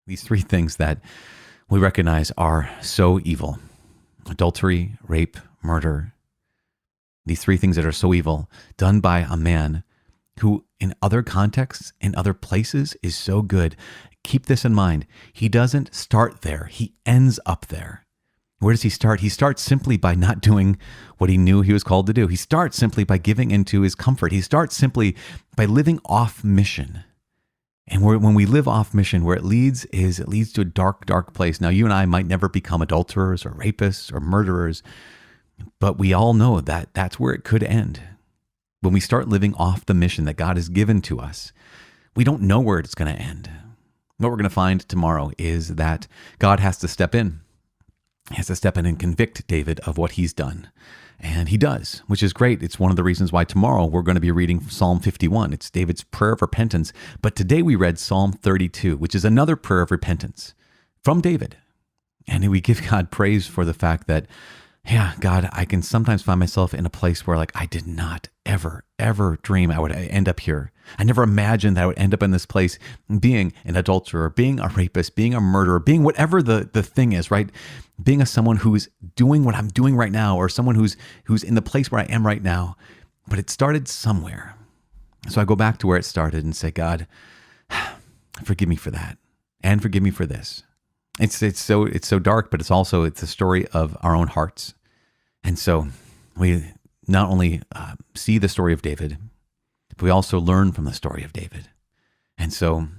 These three things that we recognize are so evil: adultery, rape, murder. These three things that are so evil, done by a man who in other contexts, in other places, is so good. Keep this in mind. He doesn't start there. He ends up there. Where does he start? He starts simply by not doing what he knew he was called to do. He starts simply by giving into his comfort. He starts simply by living off mission. And when we live off mission, where it leads to a dark, dark place. Now, you and I might never become adulterers or rapists or murderers, but we all know that that's where it could end. When we start living off the mission that God has given to us, we don't know where it's going to end. What we're going to find tomorrow is that God has to step in. He has to step in and convict David of what he's done. And he does, which is great. It's one of the reasons why tomorrow we're going to be reading Psalm 51. It's David's prayer of repentance. But today we read Psalm 32, which is another prayer of repentance from David. And we give God praise for the fact that, yeah, God, I can sometimes find myself in a place where I did not ever dream I would end up here. I never imagined that I would end up in this place being an adulterer, being a rapist, being a murderer, being whatever the thing is, right? Being someone who's doing what I'm doing right now, or someone who's in the place where I am right now. But it started somewhere. So I go back to where it started and say, God, forgive me for that. And forgive me for this. It's so dark, but it's a story of our own hearts. And so we not only see the story of David, but we also learn from the story of David. And so,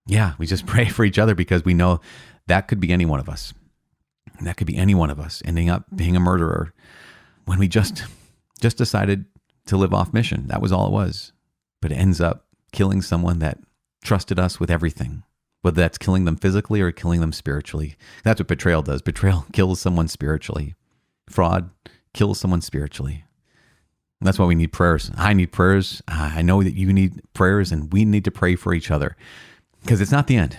yeah, we just pray for each other, because we know that could be any one of us. That could be any one of us ending up being a murderer when we just decided to live off mission. That was all it was. But it ends up killing someone that trusted us with everything, whether that's killing them physically or killing them spiritually. That's what betrayal does. Betrayal kills someone spiritually. Fraud kills someone spiritually. And that's why we need prayers. I need prayers. I know that you need prayers, and we need to pray for each other, because it's not the end.